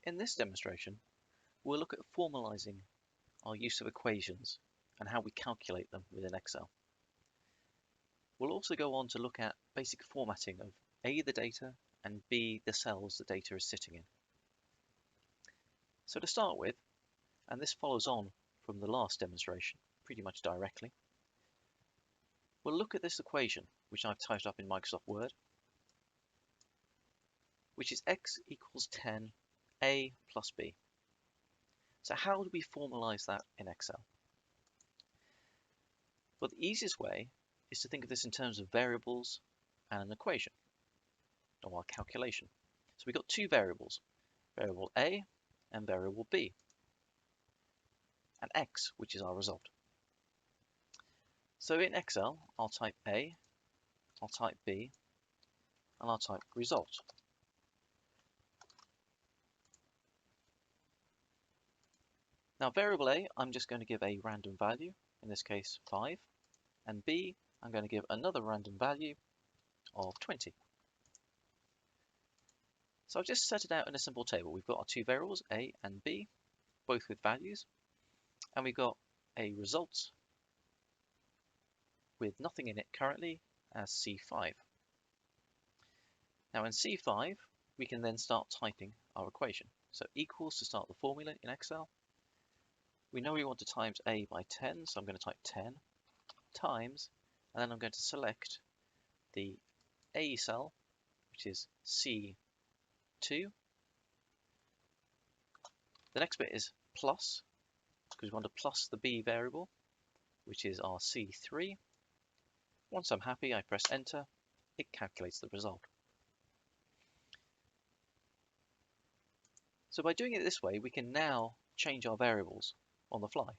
In this demonstration, we'll look at formalizing our use of equations and how we calculate them within Excel. We'll also go on to look at basic formatting of A, the data, and B, the cells the data is sitting in. So to start with, and this follows on from the last demonstration pretty much directly, we'll look at this equation, which I've typed up in Microsoft Word, which is x equals 10, a plus b. So how do we formalize that in Excel? Well, the easiest way is to think of this in terms of variables and an equation, or a calculation. So we've got two variables, variable a and variable b, and x, which is our result. So in Excel, I'll type a, I'll type b, and I'll type result. Now variable a, I'm just going to give a random value, in this case 5, and b, I'm going to give another random value of 20. So I've just set it out in a simple table. We've got our two variables, a and b, both with values, and we've got a result with nothing in it currently as C5. Now in C5, we can then start typing our equation. So equals to start the formula in Excel. We know we want to times a by 10, so I'm going to type 10 times, and then I'm going to select the A cell, which is C2. The next bit is plus, because we want to plus the B variable, which is our C3. Once I'm happy, I press enter. It calculates the result. So by doing it this way, we can now change our variables on the fly.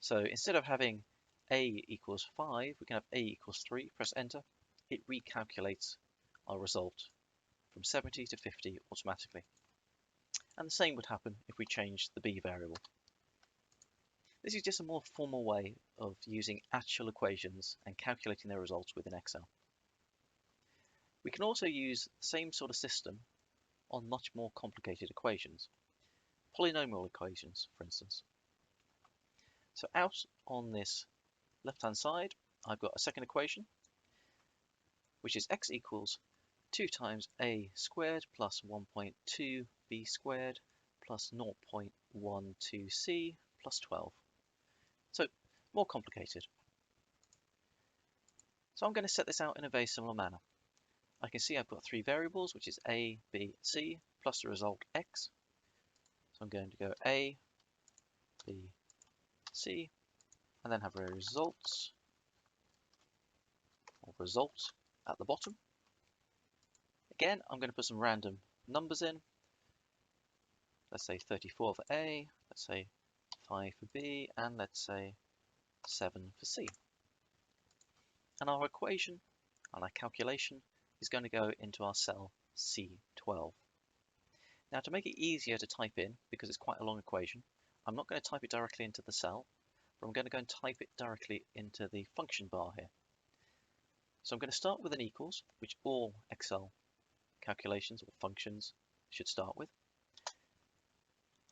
So instead of having a equals 5, we can have a equals 3, press enter. It recalculates our result from 70 to 50 automatically. And the same would happen if we changed the b variable. This is just a more formal way of using actual equations and calculating their results within Excel. We can also use the same sort of system on much more complicated equations. Polynomial equations, for instance. So out on this left-hand side, I've got a second equation, which is x equals 2 times a squared plus 1.2 b squared plus 0.12c plus 12. So more complicated. So I'm going to set this out in a very similar manner. I can see I've got three variables, which is a, b, c, plus the result x. So I'm going to go a, b, c, and then have a result at the bottom. Again, I'm going to put some random numbers in. Let's say 34 for A, let's say 5 for B, and let's say 7 for C. And our equation and our calculation is going to go into our cell C12. Now to make it easier to type in, because it's quite a long equation, I'm not going to type it directly into the cell, but I'm going to go and type it directly into the function bar here. So I'm going to start with an equals, which all Excel calculations or functions should start with.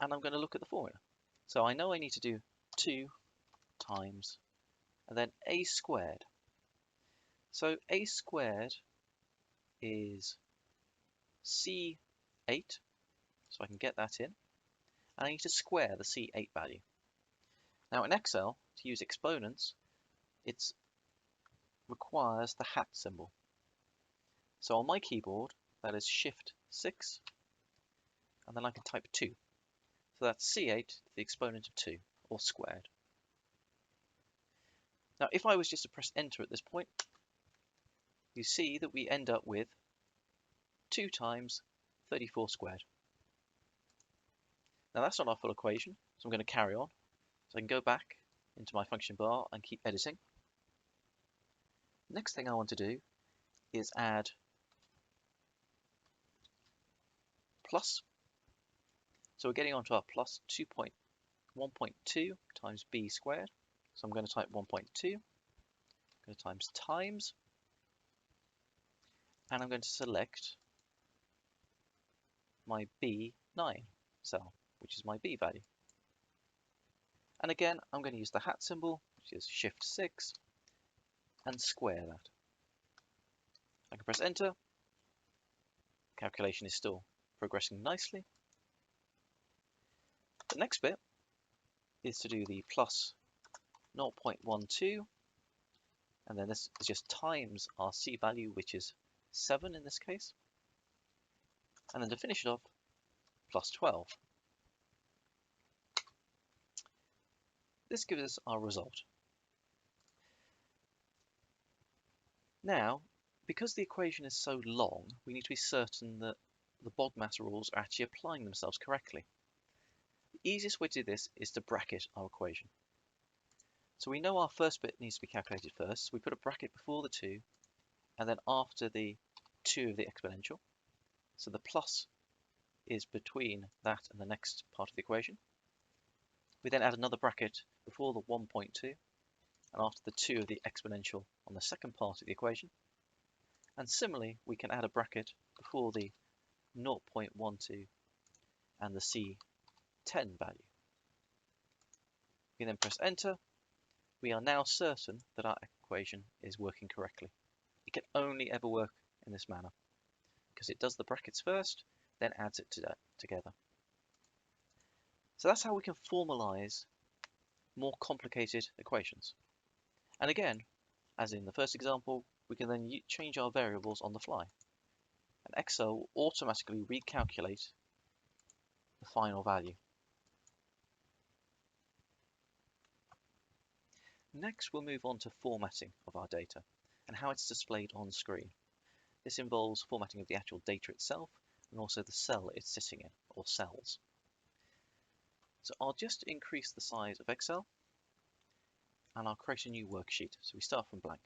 And I'm going to look at the formula. So I know I need to do 2 times and then a squared. So a squared is C8, so I can get that in. And I need to square the C8 value. Now in Excel, to use exponents, it requires the hat symbol. So on my keyboard, that is Shift 6, and then I can type 2. So that's C8 to the exponent of 2, or squared. Now if I was just to press enter at this point, you see that we end up with 2 times 34 squared. Now that's not our full equation, so I'm going to carry on. So I can go back into my function bar and keep editing. Next thing I want to do is add plus. So we're getting onto our plus 1.2 times b squared. So I'm going to type 1.2, I'm going to times times, and I'm going to select my b 9 cell, which is my B value. And again, I'm going to use the hat symbol, which is Shift 6, and square that. I can press enter. Calculation is still progressing nicely. The next bit is to do the plus 0.12, and then this is just times our C value, which is 7 in this case. And then to finish it off, plus 12. This gives us our result. Now, because the equation is so long, we need to be certain that the BODMAS rules are actually applying themselves correctly. The easiest way to do this is to bracket our equation. So we know our first bit needs to be calculated first. So we put a bracket before the 2, and then after the 2 of the exponential. So the plus is between that and the next part of the equation. We then add another bracket before the 1.2, and after the 2 of the exponential on the second part of the equation. And similarly, we can add a bracket before the 0.12 and the C10 value. We then press enter. We are now certain that our equation is working correctly. It can only ever work in this manner, because it does the brackets first, then adds it together. So that's how we can formalize more complicated equations. And again, as in the first example, we can then change our variables on the fly. And Excel will automatically recalculate the final value. Next, we'll move on to formatting of our data and how it's displayed on screen. This involves formatting of the actual data itself and also the cell it's sitting in, or cells. So I'll just increase the size of Excel, and I'll create a new worksheet. So we start from blank.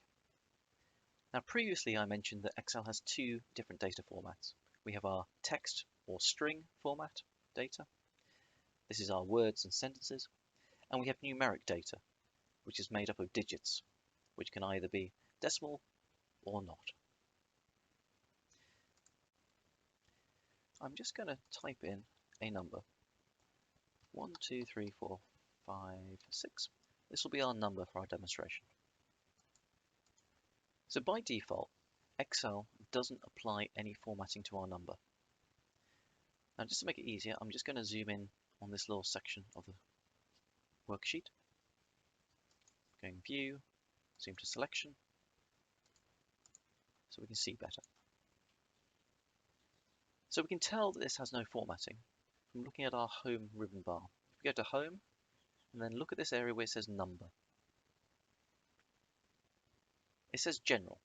Now previously I mentioned that Excel has 2 different data formats. We have our text or string format data. This is our words and sentences. And we have numeric data, which is made up of digits, which can either be decimal or not. I'm just going to type in a number. 1, 2, 3, 4, 5, 6. This will be our number for our demonstration. So by default, Excel doesn't apply any formatting to our number. Now just to make it easier, I'm just going to zoom in on this little section of the worksheet. Going View, zoom to Selection, so we can see better. So we can tell that this has no formatting from looking at our Home ribbon bar. If we go to Home, and then look at this area where it says Number. It says General.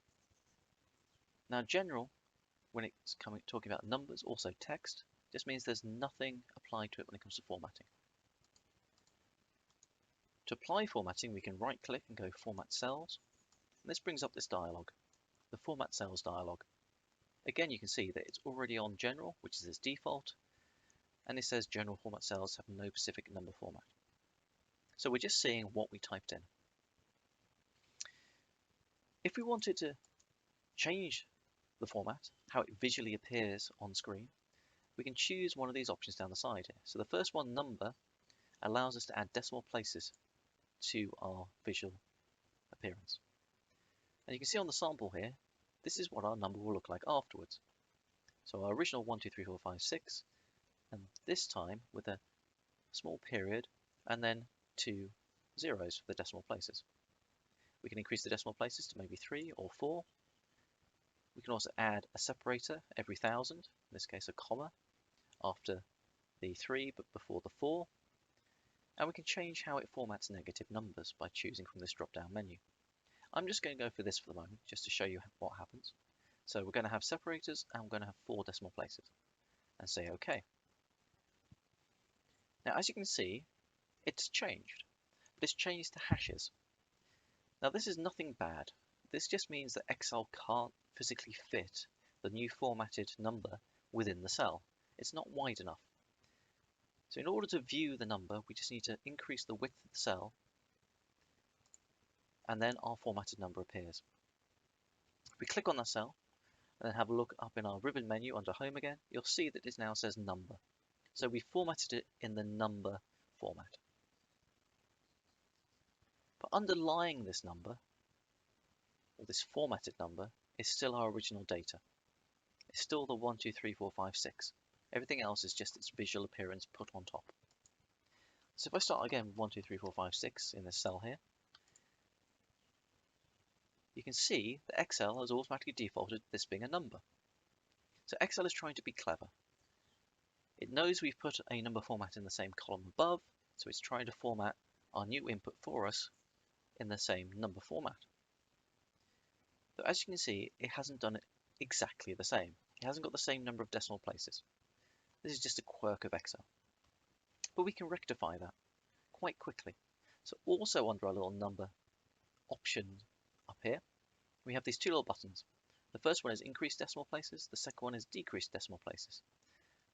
Now General, when it's talking about numbers, also text, just means there's nothing applied to it when it comes to formatting. To apply formatting, we can right-click and go Format Cells. And this brings up this dialog, the Format Cells dialog. Again, you can see that it's already on General, which is its default, and it says General Format Cells have no specific number format. So we're just seeing what we typed in. If we wanted to change the format, how it visually appears on screen, we can choose one of these options down the side here. So the first one, Number, allows us to add decimal places to our visual appearance. And you can see on the sample here, this is what our number will look like afterwards. So our original 1, 2, 3, 4, 5, 6, and this time with a small period and then 2 zeros for the decimal places. We can increase the decimal places to maybe 3 or 4. We can also add a separator every 1,000, in this case a comma, after the 3 but before the 4. And we can change how it formats negative numbers by choosing from this drop-down menu. I'm just going to go for this for the moment, just to show you what happens. So we're going to have separators, and we're going to have 4 decimal places, and say OK. Now, as you can see, it's changed, but it's changed to hashes. Now, this is nothing bad. This just means that Excel can't physically fit the new formatted number within the cell. It's not wide enough. So in order to view the number, we just need to increase the width of the cell, and then our formatted number appears. If we click on that cell, and then have a look up in our ribbon menu under Home again, you'll see that it now says Number. So we formatted it in the number format. But underlying this number, or this formatted number, is still our original data. It's still the 1, 2, 3, 4, 5, 6. Everything else is just its visual appearance put on top. So if I start again with 1, 2, 3, 4, 5, 6 in this cell here, you can see that Excel has automatically defaulted this being a number. So Excel is trying to be clever. It knows we've put a number format in the same column above, so it's trying to format our new input for us in the same number format. But as you can see, it hasn't done it exactly the same. It hasn't got the same number of decimal places. This is just a quirk of Excel. But we can rectify that quite quickly. So also under our little number option up here, we have these two little buttons. The first one is increase decimal places, the second one is decrease decimal places.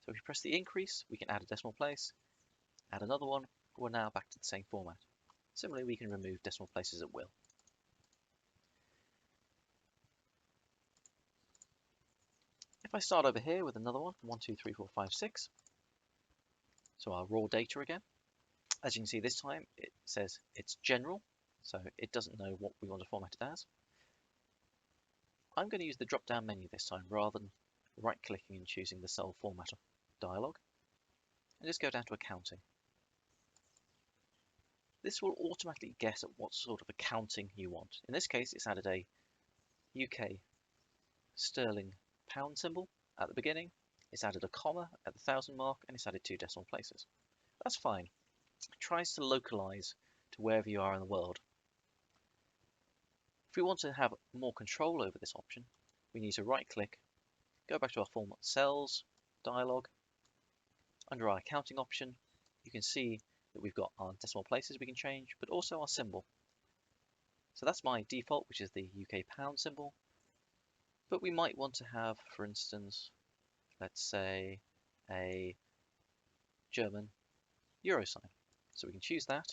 So if we press the increase, we can add a decimal place, add another one, we're now back to the same format. Similarly, we can remove decimal places at will. If I start over here with another one, 1, 2, 3, 4, 5, 6, so our raw data again, as you can see this time it says it's general, so it doesn't know what we want to format it as. I'm going to use the drop-down menu this time rather than right-clicking and choosing the cell formatter dialog, and just go down to accounting. This will automatically guess at what sort of accounting you want. In this case, it's added a UK sterling pound symbol at the beginning, it's added a comma at the 1,000 mark, and it's added 2 decimal places. That's fine. It tries to localize to wherever you are in the world. If we want to have more control over this option, we need to right-click, go back to our Format Cells dialog. Under our accounting option, you can see that we've got our decimal places we can change, but also our symbol. So that's my default, which is the UK pound symbol. But we might want to have, for instance, let's say a German euro sign. So we can choose that,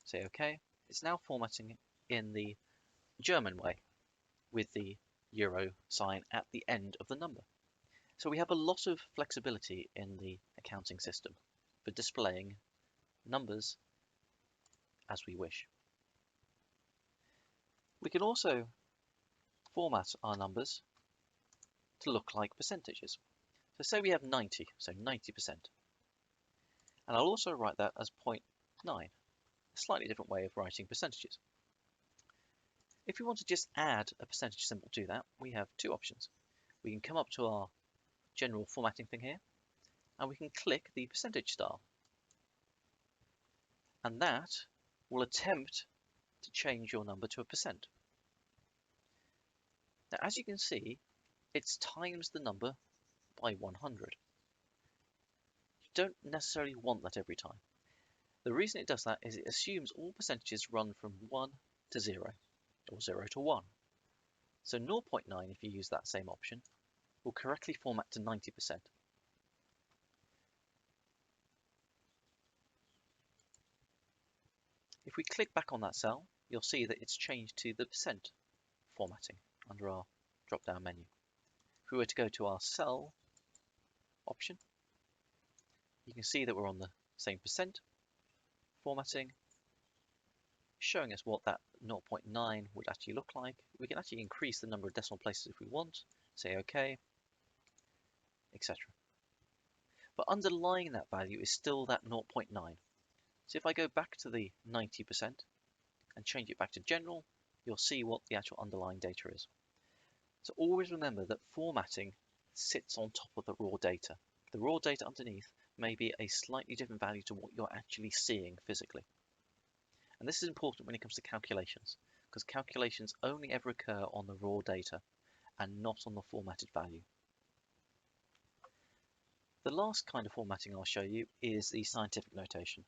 say OK. It's now formatting in the German way with the euro sign at the end of the number. So we have a lot of flexibility in the accounting system for displaying numbers as we wish. We can also format our numbers to look like percentages. So say we have 90, so 90%. And I'll also write that as 0.9, a slightly different way of writing percentages. If we want to just add a percentage symbol to that, we have two options. We can come up to our general formatting thing here, and we can click the percentage star. And that will attempt to change your number to a percent. Now, as you can see, it's times the number by 100. You don't necessarily want that every time. The reason it does that is it assumes all percentages run from 1 to 0, or 0 to 1. So 0.9, if you use that same option, will correctly format to 90%. If we click back on that cell, you'll see that it's changed to the percent formatting under our drop-down menu. If we were to go to our cell option, you can see that we're on the same percent formatting, showing us what that 0.9 would actually look like. We can actually increase the number of decimal places if we want, say OK, etc. But underlying that value is still that 0.9. So if I go back to the 90% and change it back to general, you'll see what the actual underlying data is. So always remember that formatting sits on top of the raw data. The raw data underneath may be a slightly different value to what you're actually seeing physically. And this is important when it comes to calculations, because calculations only ever occur on the raw data and not on the formatted value. The last kind of formatting I'll show you is the scientific notation,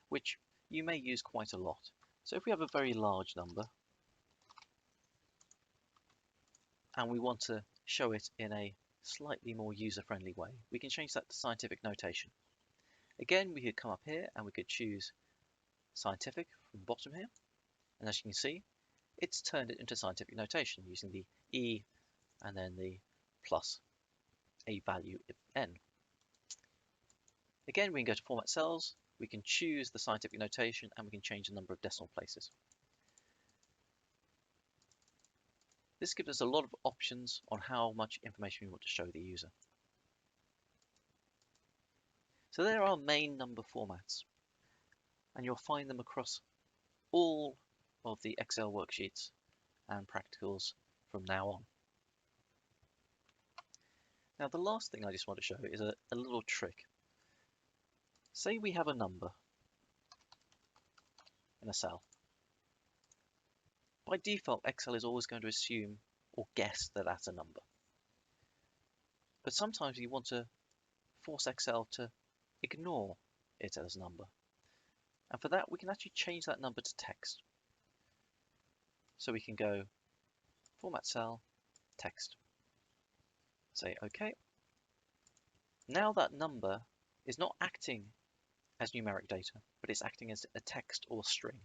which you may use quite a lot. So if we have a very large number and we want to show it in a slightly more user-friendly way, we can change that to scientific notation. Again, we could come up here and we could choose scientific from the bottom here, and as you can see, it's turned it into scientific notation using the E and then the plus a value n. Again, we can go to Format Cells, we can choose the scientific notation, and we can change the number of decimal places. This gives us a lot of options on how much information we want to show the user. So there are our main number formats, and you'll find them across all of the Excel worksheets and practicals from now on. Now the last thing I just want to show is a little trick. Say we have a number in a cell. By default, Excel is always going to assume or guess that that's a number. But sometimes you want to force Excel to ignore it as a number. And for that, we can actually change that number to text. So we can go Format Cell, Text. Say OK. Now that number is not acting as numeric data, but it's acting as a text or string.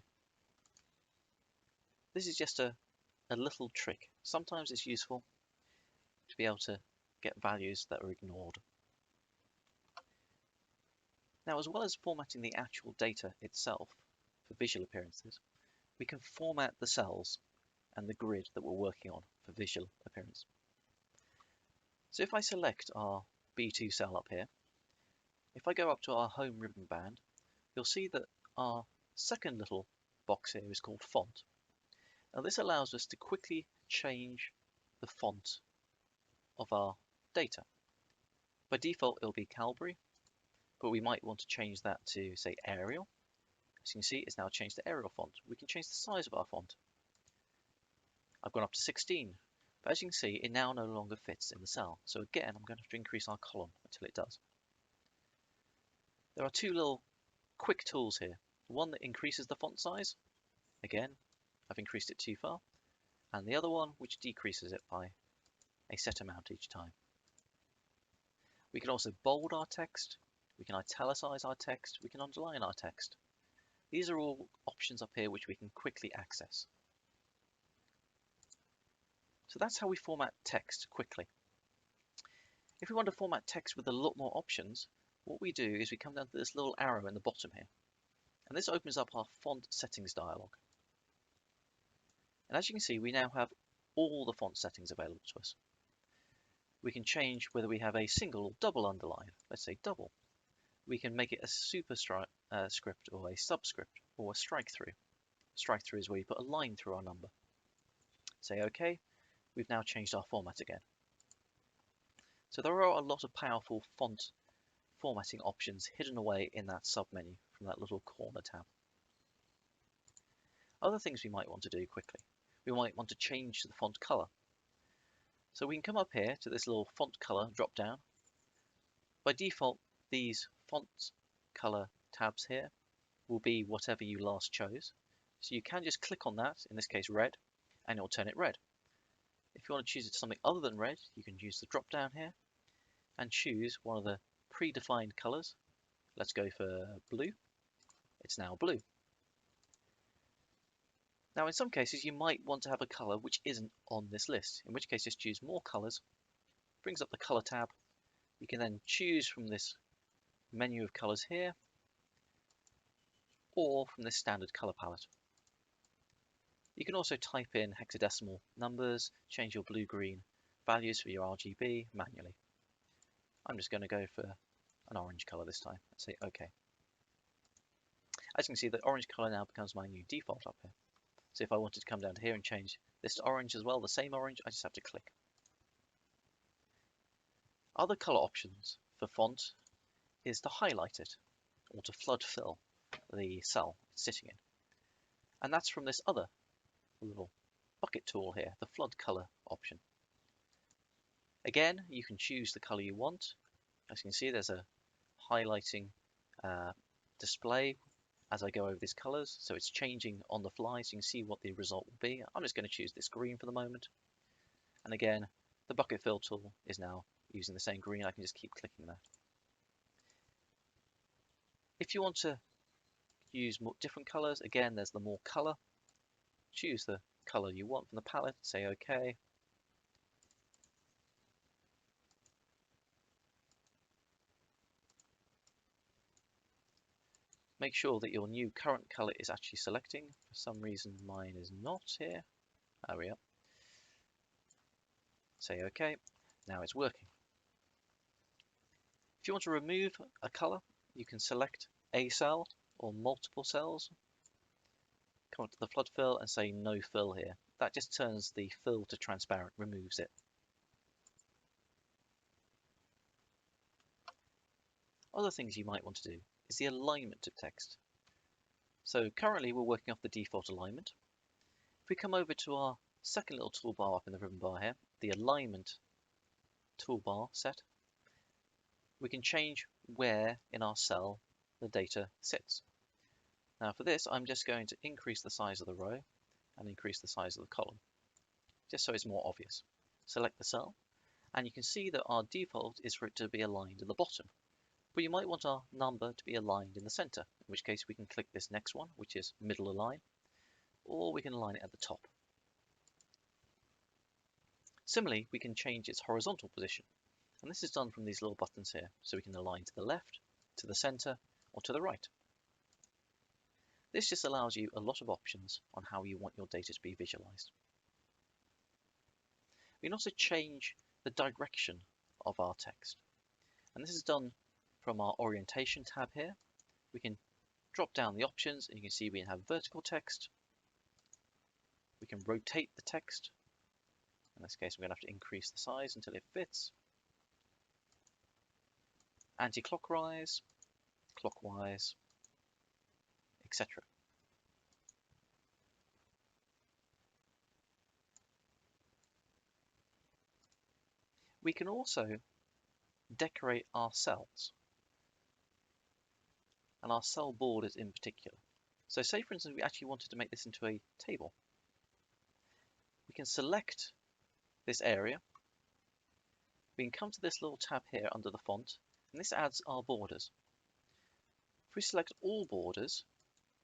This is just a little trick. Sometimes it's useful to be able to get values that are ignored. Now, as well as formatting the actual data itself for visual appearances, we can format the cells and the grid that we're working on for visual appearance. So if I select our B2 cell up here, if I go up to our home ribbon band, you'll see that our second little box here is called font. Now this allows us to quickly change the font of our data. By default, it'll be Calibri, but we might want to change that to, say, Arial. As you can see, it's now changed to Arial font. We can change the size of our font. I've gone up to 16, but as you can see, it now no longer fits in the cell. So again, I'm going to have to increase our column until it does. There are two little quick tools here. One that increases the font size. Again, I've increased it too far. And the other one which decreases it by a set amount each time. We can also bold our text. We can italicize our text. We can underline our text. These are all options up here which we can quickly access. So that's how we format text quickly. If we want to format text with a lot more options, what we do is we come down to this little arrow in the bottom here. And this opens up our font settings dialog. And as you can see, we now have all the font settings available to us. We can change whether we have a single or double underline. Let's say double. We can make it a superscript or a subscript or a strike through. Strike through is where you put a line through our number. Say OK. We've now changed our format again. So there are a lot of powerful font formatting options hidden away in that submenu from that little corner tab. Other things we might want to do quickly. We might want to change the font color. So we can come up here to this little font color drop down. By default, these font color tabs here will be whatever you last chose. So you can just click on that, in this case red, and it will turn it red. If you want to choose it to something other than red, you can use the drop down here and choose one of the predefined colors. Let's go for blue. It's now blue. Now in some cases you might want to have a color which isn't on this list, in which case just choose more colors, brings up the color tab. You can then choose from this menu of colors here or from this standard color palette. You can also type in hexadecimal numbers, change your blue-green values for your RGB manually. I'm just going to go for an orange color this time. Let's say OK. As you can see, the orange color now becomes my new default up here. So if I wanted to come down to here and change this to orange as well, the same orange, I just have to click. Other color options for font is to highlight it or to flood fill the cell it's sitting in. And that's from this other little bucket tool here, the flood color option. Again, you can choose the color you want. As you can see, there's a highlighting display as I go over these colors, so it's changing on the fly, so you can see what the result will be. I'm just going to choose this green for the moment. And again, the bucket fill tool is now using the same green. I can just keep clicking that. If you want to use more different colors, again, there's the more color. Choose the color you want from the palette, say OK. make sure that your new current color is actually selecting. For some reason mine is not here. There we are. Say OK. Now it's working. If you want to remove a color, you can select a cell or multiple cells. Come up to the flood fill and say no fill here. That just turns the fill to transparent, removes it. Other things you might want to do is the alignment of text. So currently we're working off the default alignment. If we come over to our second little toolbar up in the ribbon bar here, the alignment toolbar set, we can change where in our cell the data sits. Now for this, I'm just going to increase the size of the row and increase the size of the column, just so it's more obvious. Select the cell, and you can see that our default is for it to be aligned at the bottom. But you might want our number to be aligned in the center, in which case we can click this next one, which is middle align, or we can align it at the top. Similarly, we can change its horizontal position, and this is done from these little buttons here, so we can align to the left, to the center, or to the right. This just allows you a lot of options on how you want your data to be visualized. We can also change the direction of our text, and this is done from our orientation tab here. We can drop down the options and you can see we have vertical text. We can rotate the text. In this case, we're going to have to increase the size until it fits. Anti-clockwise, clockwise, etc. We can also decorate our cells, and our cell borders in particular. So say for instance we actually wanted to make this into a table. We can select this area. We can come to this little tab here under the font, and this adds our borders. If we select all borders,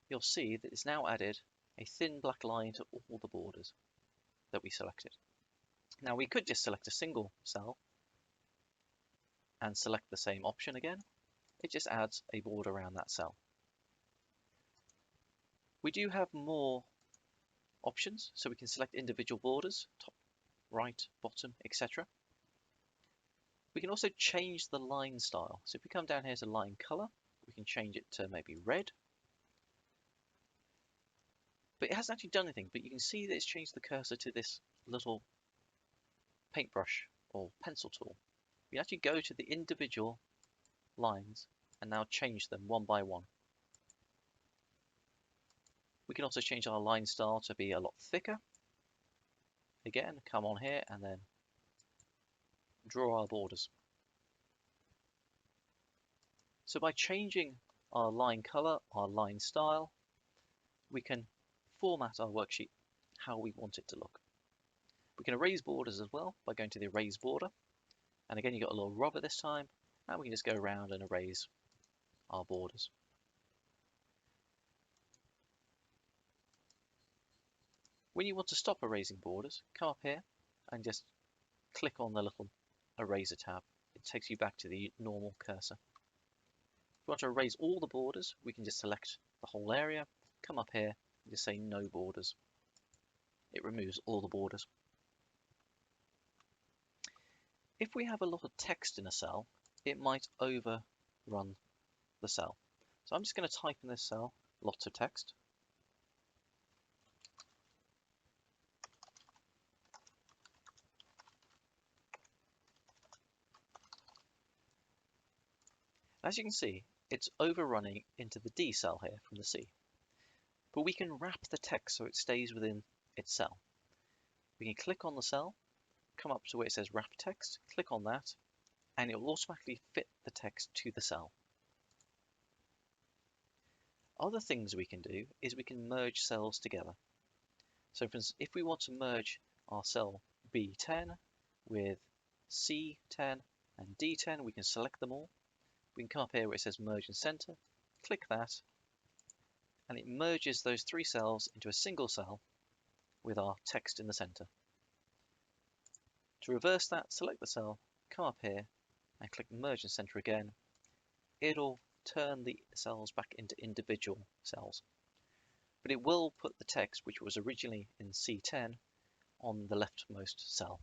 you'll see that it's now added a thin black line to all the borders that we selected. Now we could just select a single cell and select the same option again. It just adds a border around that cell. We do have more options, so we can select individual borders, top, right, bottom, etc. We can also change the line style. So if we come down here to line color, we can change it to maybe red. But it hasn't actually done anything, but you can see that it's changed the cursor to this little paintbrush or pencil tool. We actually go to the individual lines and now change them one by one. We can also change our line style to be a lot thicker. Again, come on here and then draw our borders. So by changing our line color, our line style, we can format our worksheet how we want it to look. We can erase borders as well by going to the erase border. And again, you've got a little rubber this time, and we can just go around and erase our borders. When you want to stop erasing borders, come up here and just click on the little eraser tab. It takes you back to the normal cursor. If we want to erase all the borders, we can just select the whole area, come up here and just say no borders. It removes all the borders. If we have a lot of text in a cell, it might overrun the cell. So I'm just going to type in this cell lots of text. As you can see, it's overrunning into the D cell here from the C. But we can wrap the text so it stays within its cell. We can click on the cell, come up to where it says wrap text, click on that, and it will automatically fit the text to the cell. Other things we can do is we can merge cells together. So for instance, if we want to merge our cell B10 with C10 and D10, we can select them all. We can come up here where it says merge in center, click that, and it merges those three cells into a single cell with our text in the center. To reverse that, select the cell, come up here and click merge in center again. It'll turn the cells back into individual cells. But it will put the text, which was originally in C10, on the leftmost cell.